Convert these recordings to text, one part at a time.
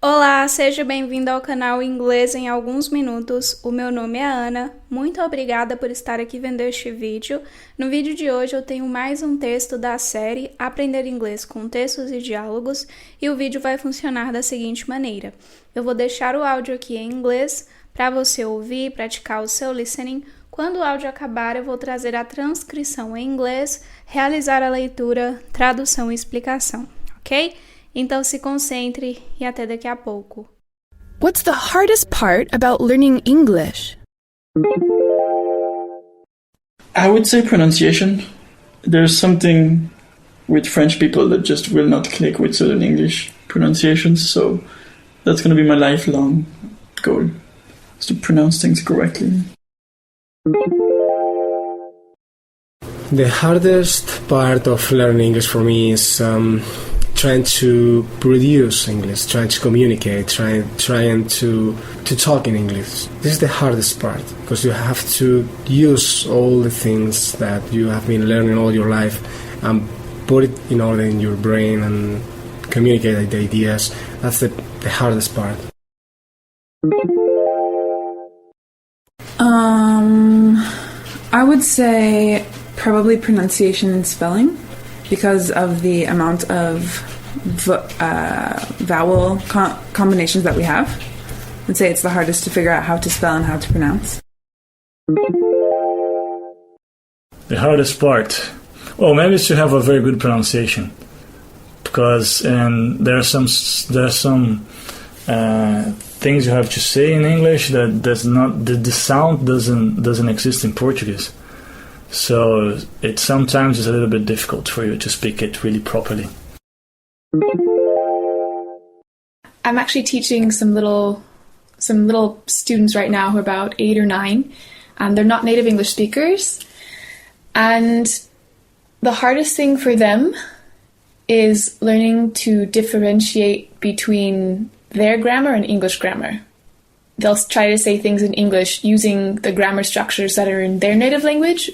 Olá, seja bem-vindo ao canal Inglês em Alguns Minutos. O meu nome é Ana. Muito obrigada por estar aqui vendo este vídeo. No vídeo de hoje eu tenho mais um texto da série Aprender Inglês com Textos e Diálogos e o vídeo vai funcionar da seguinte maneira. Eu vou deixar o áudio aqui em inglês para você ouvir e praticar o seu listening. Quando o áudio acabar, eu vou trazer a transcrição em inglês, realizar a leitura, tradução e explicação, ok? Então se concentre e até daqui a pouco. What's the hardest part about learning English? I would say pronunciation. There's something with French people that just will not click with certain English pronunciations, so that's going to be my lifelong goal, is to pronounce things correctly. The hardest part of learning English for me is trying to produce English, trying to communicate, trying to talk in English. This is the hardest part because you have to use all the things that you have been learning all your life and put it in order in your brain and communicate the ideas. That's the hardest part. I would say probably pronunciation and spelling because of the amount of vowel combinations that we have. I'd say it's the hardest to figure out how to spell and how to pronounce. The hardest part? Well, maybe it's to have a very good pronunciation, because there are some things you have to say in English that does not the sound doesn't exist in Portuguese. So it sometimes is a little bit difficult for you to speak it really properly. I'm actually teaching some little students right now who are about 8 or 9, and they're not native English speakers. And the hardest thing for them is learning to differentiate between their grammar and English grammar. They'll try to say things in English using the grammar structures that are in their native language,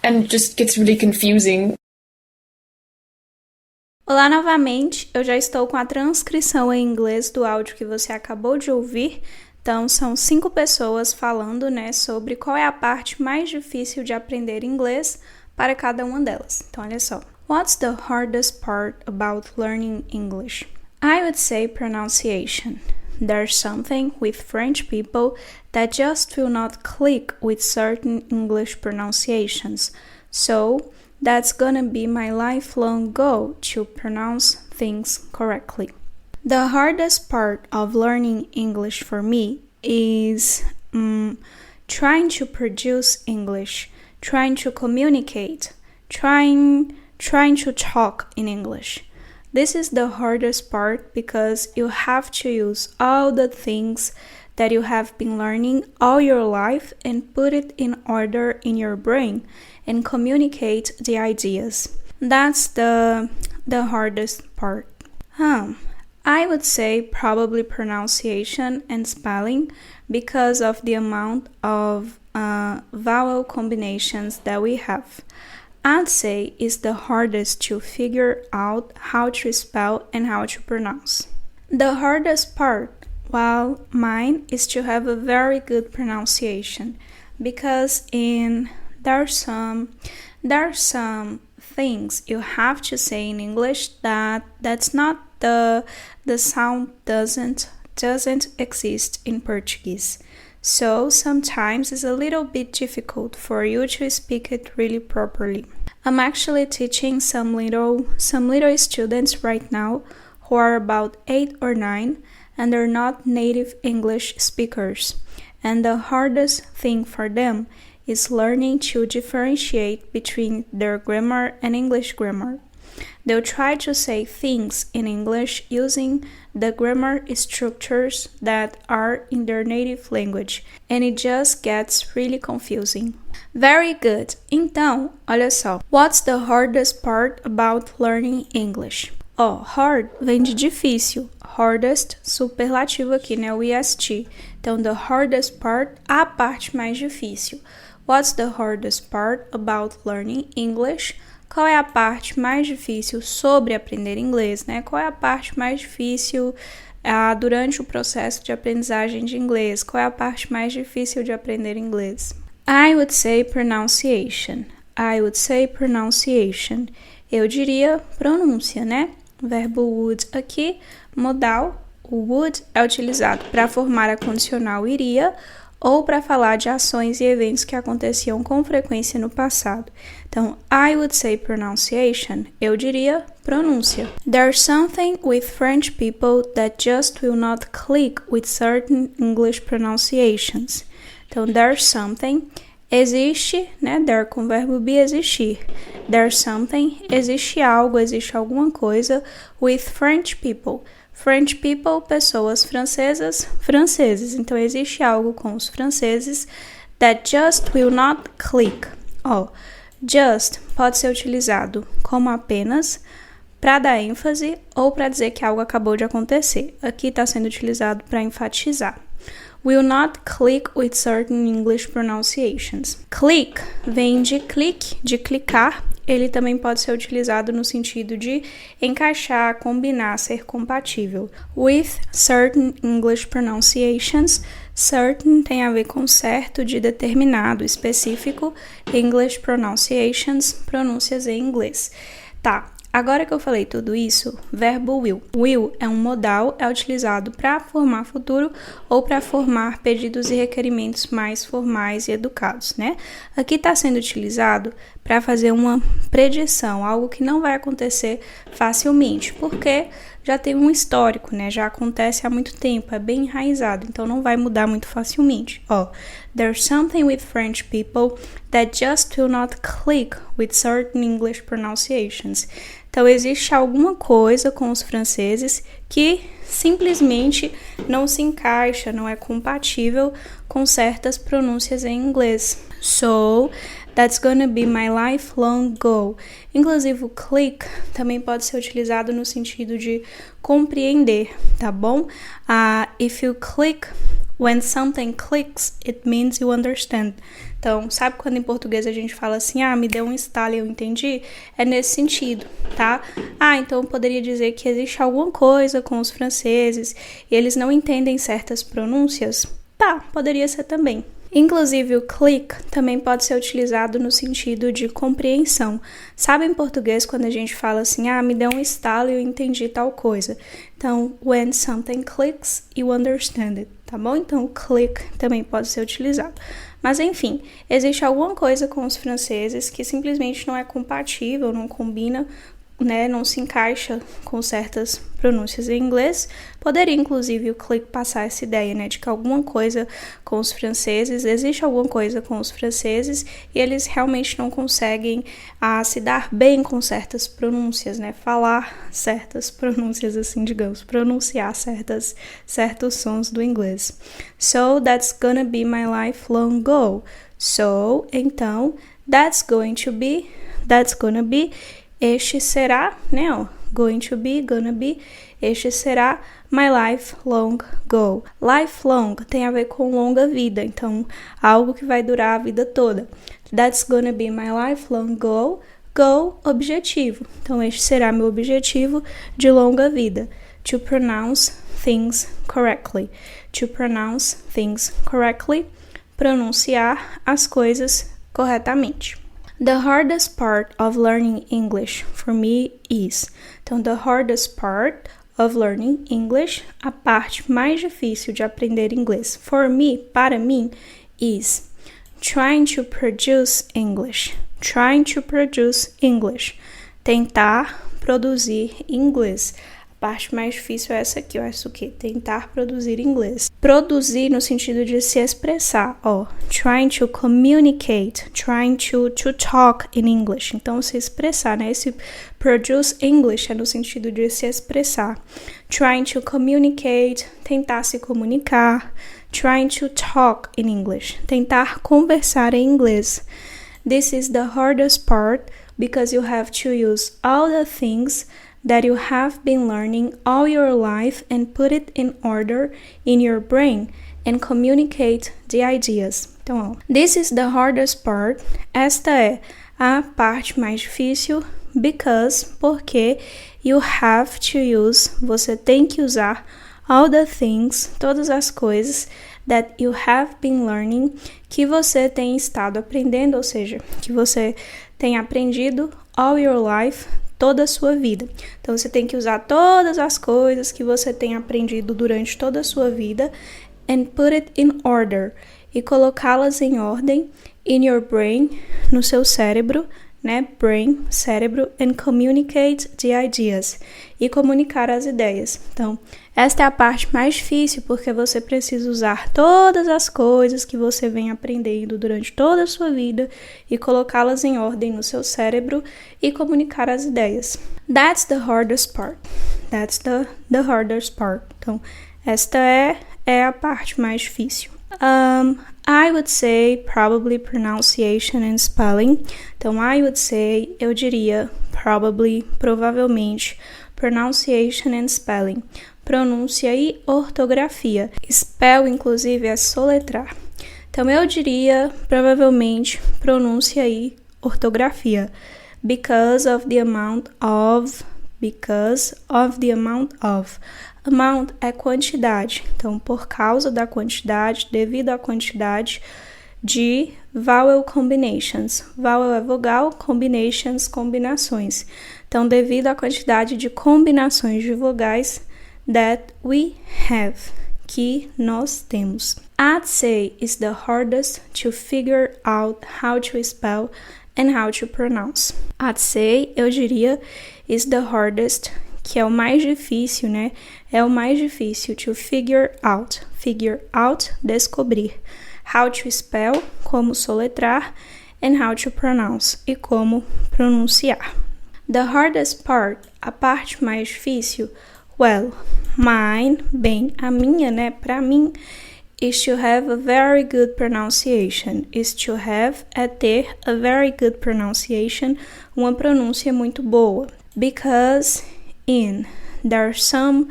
and it just gets really confusing. Olá novamente, eu já estou com a transcrição em inglês do áudio que você acabou de ouvir. Então, são 5 pessoas falando, sobre qual é a parte mais difícil de aprender inglês para cada uma delas. Então, olha só. What's the hardest part about learning English? I would say pronunciation. There's something with French people that just will not click with certain English pronunciations. So, that's gonna be my lifelong goal to pronounce things correctly. The hardest part of learning English for me is trying to produce English, trying to communicate, trying to talk in English. This is the hardest part because you have to use all the things that you have been learning all your life and put it in order in your brain and communicate the ideas. That's the hardest part. I would say probably pronunciation and spelling because of the amount of vowel combinations that we have. I'd say it's the hardest to figure out how to spell and how to pronounce. The hardest part, well, mine is to have a very good pronunciation because there are some things you have to say in English that's not the sound doesn't exist in Portuguese. So sometimes it's a little bit difficult for you to speak it really properly. I'm actually teaching some little students right now who are about 8 or 9 and they're not native English speakers. And the hardest thing for them is learning to differentiate between their grammar and English grammar. They'll try to say things in English using the grammar structures that are in their native language, and it just gets really confusing. Very good. Então, olha só. What's the hardest part about learning English? Hard vem de difícil. Hardest, superlativo aqui, o EST. Então, the hardest part, a parte mais difícil. What's the hardest part about learning English? qual é a parte mais difícil sobre aprender inglês, né? Qual é a parte mais difícil durante o processo de aprendizagem de inglês? Qual é a parte mais difícil de aprender inglês? I would say pronunciation. I would say pronunciation. Eu diria pronúncia, né? Verbo would aqui, modal. O would é utilizado para formar a condicional iria ou para falar de ações e eventos que aconteciam com frequência no passado. Então, I would say pronunciation. Eu diria pronúncia. There's something with French people that just will not click with certain English pronunciations. Então, there's something, existe, né? There com verbo be, existir. There's something, existe algo, existe alguma coisa with French people. French people, pessoas francesas, franceses. Então, existe algo com os franceses that just will not click. Just pode ser utilizado como apenas para dar ênfase ou para dizer que algo acabou de acontecer. Aqui está sendo utilizado para enfatizar. Will not click with certain English pronunciations. Click vem de click, de clicar. Ele também pode ser utilizado no sentido de encaixar, combinar, ser compatível. With certain English pronunciations. Certain tem a ver com certo, de determinado, específico. English pronunciations, pronúncias em inglês. Tá. Agora que eu falei tudo isso, verbo will. Will é um modal, é utilizado para formar futuro ou para formar pedidos e requerimentos mais formais e educados, né? Aqui está sendo utilizado para fazer uma predição, algo que não vai acontecer facilmente, porque já tem um histórico, né? Já acontece há muito tempo, é bem enraizado, então não vai mudar muito facilmente. There's something with French people that just will not click with certain English pronunciations. Então, existe alguma coisa com os franceses que simplesmente não se encaixa, não é compatível com certas pronúncias em inglês. So, that's gonna be my lifelong goal. Inclusive, o click também pode ser utilizado no sentido de compreender, tá bom? If you click, when something clicks, it means you understand. Então, sabe quando em português a gente fala assim, me deu um estalo e eu entendi? É nesse sentido, tá? Então eu poderia dizer que existe alguma coisa com os franceses e eles não entendem certas pronúncias? Tá, poderia ser também. Inclusive, o click também pode ser utilizado no sentido de compreensão. Sabe em português quando a gente fala assim, me deu um estalo e eu entendi tal coisa. Então, when something clicks, you understand it, tá bom? Então, o click também pode ser utilizado. Mas, enfim, existe alguma coisa com os franceses que simplesmente não é compatível, não combina, né, não se encaixa com certas pronúncias em inglês. Poderia, inclusive, o click passar essa ideia, né, de que alguma coisa com os franceses, existe alguma coisa com os franceses e eles realmente não conseguem se dar bem com certas pronúncias, né, falar certas pronúncias, assim, digamos, pronunciar certos sons do inglês. So, that's gonna be my lifelong goal. So, então, that's gonna be, este será, né, going to be, gonna be, este será my lifelong goal. Lifelong tem a ver com longa vida, então, algo que vai durar a vida toda. That's gonna be my lifelong goal. Goal, objetivo. Então, este será meu objetivo de longa vida. To pronounce things correctly. To pronounce things correctly. Pronunciar as coisas corretamente. The hardest part of learning English for me is. Então, the hardest part of learning English, a parte mais difícil de aprender inglês. For me, para mim, is trying to produce English. Trying to produce English. Tentar produzir inglês. A parte mais difícil é essa aqui, essa aqui, tentar produzir inglês. Produzir no sentido de se expressar, trying to communicate, trying to talk in English. Então, se expressar, né? Esse produce English é no sentido de se expressar. Trying to communicate, tentar se comunicar. Trying to talk in English, tentar conversar em inglês. This is the hardest part because you have to use all the things that you have been learning all your life and put it in order in your brain and communicate the ideas. Então, this is the hardest part. Esta é A parte mais difícil, because, porque, you have to use, você tem que usar, all the things, todas as coisas, that you have been learning, que você tem estado aprendendo, ou seja, que você tem aprendido all your life, toda a sua vida. Então, você tem que usar todas as coisas que você tem aprendido durante toda a sua vida and put it in order, e colocá-las em ordem in your brain, no seu cérebro, né? Brain, cérebro, and communicate the ideas, e comunicar as ideias. Então, esta é a parte mais difícil, porque você precisa usar todas as coisas que você vem aprendendo durante toda a sua vida e colocá-las em ordem no seu cérebro e comunicar as ideias. That's the hardest part. That's the hardest part. Então, esta é a parte mais difícil. I would say probably pronunciation and spelling. Então, I would say, eu diria, probably, provavelmente, pronunciation and spelling. Pronúncia e ortografia. Spell, inclusive, é soletrar. Então, eu diria, provavelmente, pronúncia e ortografia. Because of the amount of. Amount é quantidade. Então, por causa da quantidade, devido à quantidade de vowel combinations. Vowel é vogal, combinations, combinações. Então, devido à quantidade de combinações de vogais that we have, que nós temos. I'd say is the hardest to figure out how to spell and how to pronounce. I'd say, eu diria, is the hardest, que é o mais difícil, né? É o mais difícil to figure out. Figure out, descobrir. How to spell, como soletrar, and how to pronounce, e como pronunciar. The hardest part, a parte mais difícil, well, mine, bem, a minha, né? Pra mim, is to have a very good pronunciation. Is to have é ter a very good pronunciation, uma pronúncia muito boa. Because there are some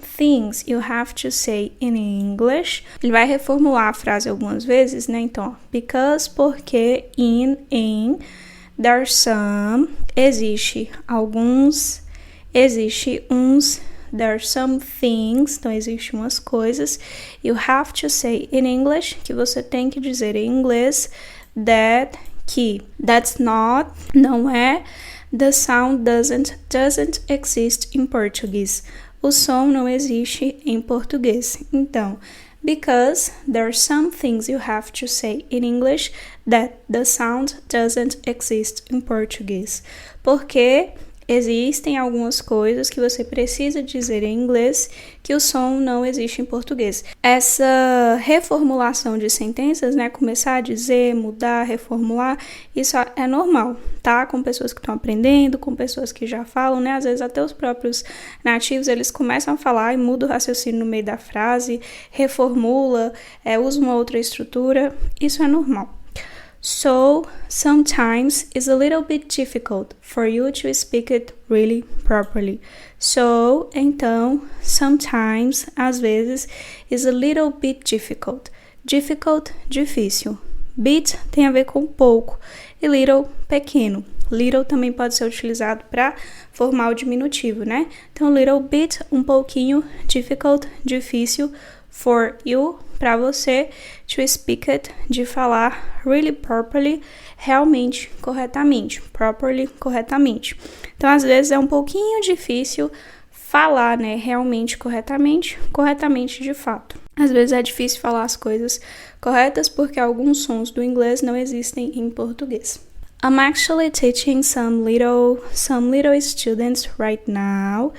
things you have to say in English. Ele vai reformular a frase algumas vezes, né? Então, because, porque, em, there are some, existe alguns, existe uns, there are some things, então existe umas coisas, you have to say in English, que você tem que dizer em inglês, that, que, that's not, não é, the sound doesn't exist in Portuguese. O som não existe em português. Então, because there are some things you have to say in English that the sound doesn't exist in Portuguese. Porque existem algumas coisas que você precisa dizer em inglês que o som não existe em português. Essa reformulação de sentenças, né, começar a dizer, mudar, reformular, isso é normal, tá? Com pessoas que estão aprendendo, com pessoas que já falam, né? Às vezes até os próprios nativos, eles começam a falar e muda o raciocínio no meio da frase, reformula, usa uma outra estrutura, isso é normal. So, sometimes it's a little bit difficult for you to speak it really properly. So, então, sometimes, às vezes, is a little bit difficult. Difficult, difícil. Bit tem a ver com pouco e little, pequeno. Little também pode ser utilizado para formar o diminutivo, né? Então, little bit, um pouquinho, difficult, difícil, for you, para você, to speak it, de falar really properly, realmente, corretamente, properly, corretamente. Então, às vezes é um pouquinho difícil falar, né, realmente, corretamente de fato. Às vezes é difícil falar as coisas corretas porque alguns sons do inglês não existem em português. I'm actually teaching some little students right now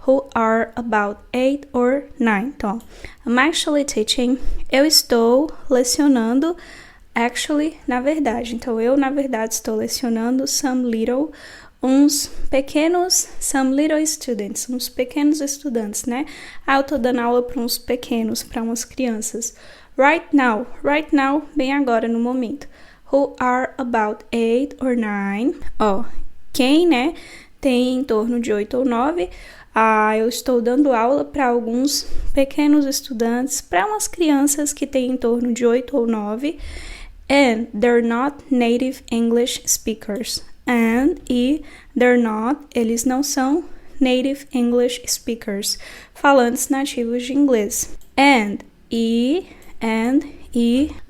who are about 8 or 9. Então, I'm actually teaching, eu estou lecionando, actually, na verdade. Então, eu, na verdade, estou lecionando some little, uns pequenos, some little students, uns pequenos estudantes, né? Eu estou dando aula para uns pequenos, para umas crianças. Right now, bem agora, no momento. Who are about 8 or 9. Quem, né, tem em torno de 8 ou 9. Eu estou dando aula para alguns pequenos estudantes, para umas crianças que têm em torno de 8 ou 9. and they're not native English speakers. And e they're not, eles não são native English speakers, falantes nativos de inglês. And e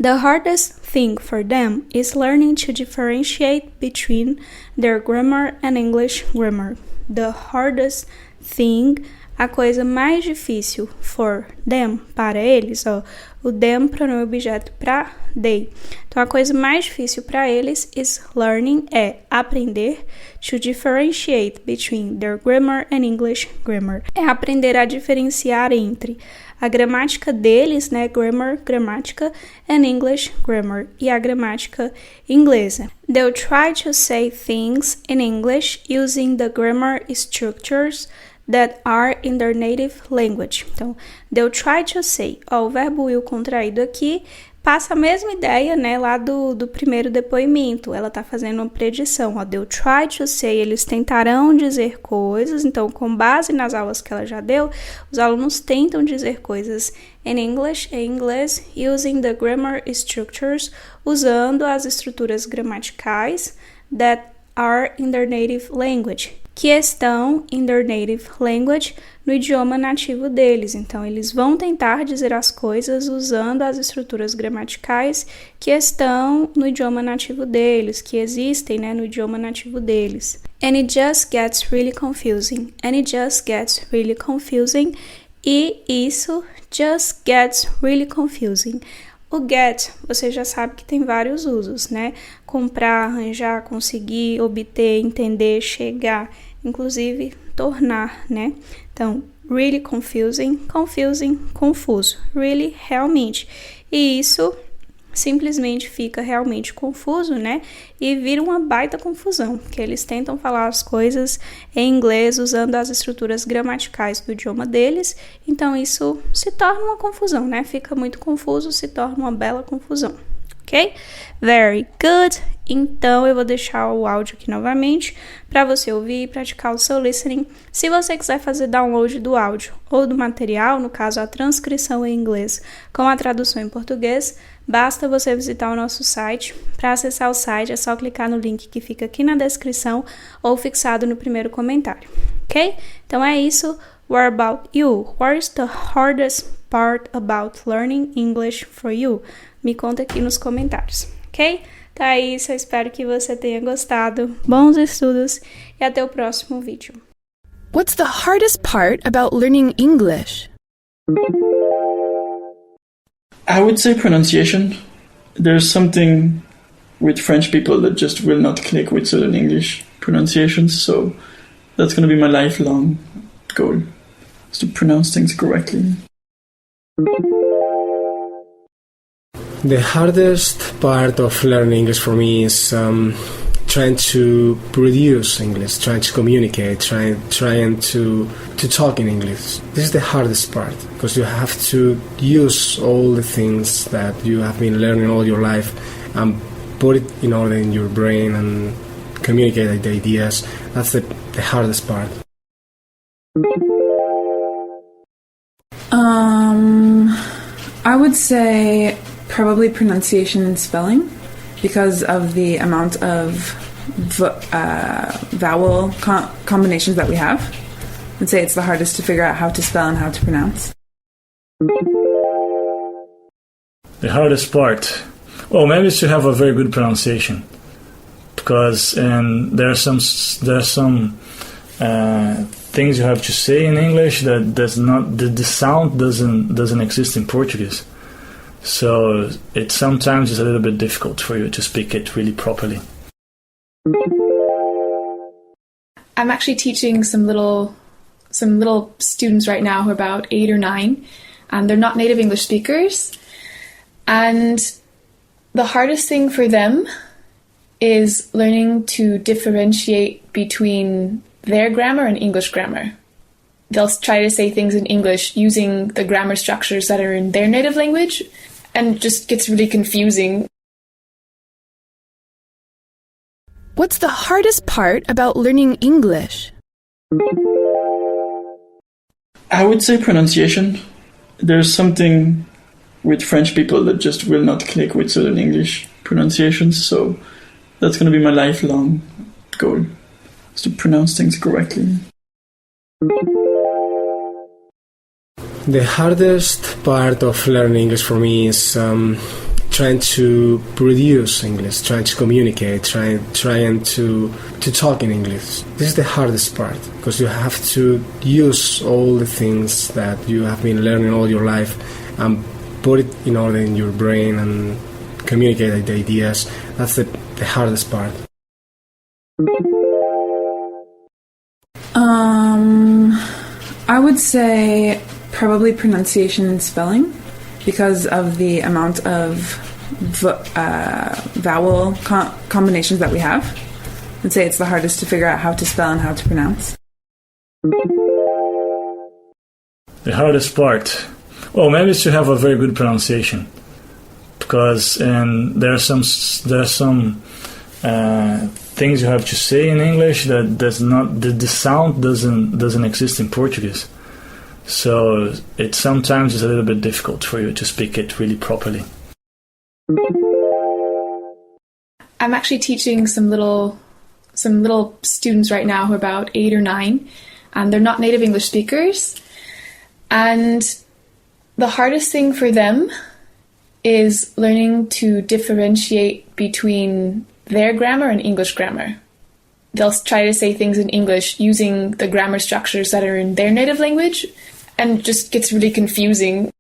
the hardest thing for them is learning to differentiate between their grammar and English grammar. The hardest thing, a coisa mais difícil, for them, para eles, ó, o them pronome objeto para they. Então a coisa mais difícil para eles is learning, é aprender, to differentiate between their grammar and English grammar. É aprender a diferenciar entre a gramática deles, né, grammar, gramática, and English grammar, e a gramática inglesa. They'll try to say things in English using the grammar structures that are in their native language. Então, they'll try to say, ó, o verbo will contraído aqui passa a mesma ideia, né, lá do primeiro depoimento. Ela tá fazendo uma predição, ó, they'll try to say, eles tentarão dizer coisas. Então, com base nas aulas que ela já deu, os alunos tentam dizer coisas in English, em inglês, using the grammar structures, usando as estruturas gramaticais that are in their native language, que estão in their native language, no idioma nativo deles. Então, eles vão tentar dizer as coisas usando as estruturas gramaticais que estão no idioma nativo deles, que existem, né, no idioma nativo deles. And it just gets really confusing. And it just gets really confusing. E isso just gets really confusing. O get, você já sabe que tem vários usos, né? Comprar, arranjar, conseguir, obter, entender, chegar, inclusive tornar, né? Então, really confusing, confusing, confuso. Really, realmente. E isso simplesmente fica realmente confuso, né? E vira uma baita confusão, porque eles tentam falar as coisas em inglês usando as estruturas gramaticais do idioma deles, então isso se torna uma confusão, né? Fica muito confuso, se torna uma bela confusão, ok? Very good! Então eu vou deixar o áudio aqui novamente para você ouvir e praticar o seu listening. Se você quiser fazer download do áudio ou do material, no caso a transcrição em inglês com a tradução em português, basta você visitar o nosso site. Para acessar o site é só clicar no link que fica aqui na descrição ou fixado no primeiro comentário, ok? Então é isso. What about you? What is the hardest part about learning English for you? Me conta aqui nos comentários, ok? Então é isso, eu espero que você tenha gostado. Bons estudos e até o próximo vídeo. What's the hardest part about learning English? I would say pronunciation. There's something with French people that just will not click with certain English pronunciations, so that's going to be my lifelong goal, is to pronounce things correctly. The hardest part of learning English for me is trying to produce English, trying to communicate, trying to talk in English. This is the hardest part because you have to use all the things that you have been learning all your life and put it in order in your brain and communicate the ideas. That's the hardest part. I would say probably pronunciation and spelling because of the amount of vowel combinations that we have. I'd say it's the hardest to figure out how to spell and how to pronounce. The hardest part? Well, maybe it's to have a very good pronunciation, because there are some things you have to say in English that does not, the sound doesn't exist in Portuguese. So it sometimes is a little bit difficult for you to speak it really properly. I'm actually teaching some little students right now who are about 8 or 9, and they're not native English speakers. And the hardest thing for them is learning to differentiate between their grammar and English grammar. They'll try to say things in English using the grammar structures that are in their native language, and it just gets really confusing. What's the hardest part about learning English? I would say pronunciation. There's something with French people that just will not click with certain English pronunciations. So that's going to be my lifelong goal, is to pronounce things correctly. The hardest part of learning English for me is trying to produce English, trying to communicate, trying to talk in English. This is the hardest part because you have to use all the things that you have been learning all your life and put it in order in your brain and communicate the ideas. That's the hardest part. I would say probably pronunciation and spelling because of the amount of vowel combinations that we have. I'd say it's the hardest to figure out how to spell and how to pronounce. The hardest part? Well, maybe it's to have a very good pronunciation, because there are some things you have to say in English that the sound doesn't exist in Portuguese. So it sometimes is a little bit difficult for you to speak it really properly. I'm actually teaching some little students right now who are about 8 or 9, and they're not native English speakers. And the hardest thing for them is learning to differentiate between their grammar and English grammar. They'll try to say things in English using the grammar structures that are in their native language, and it just gets really confusing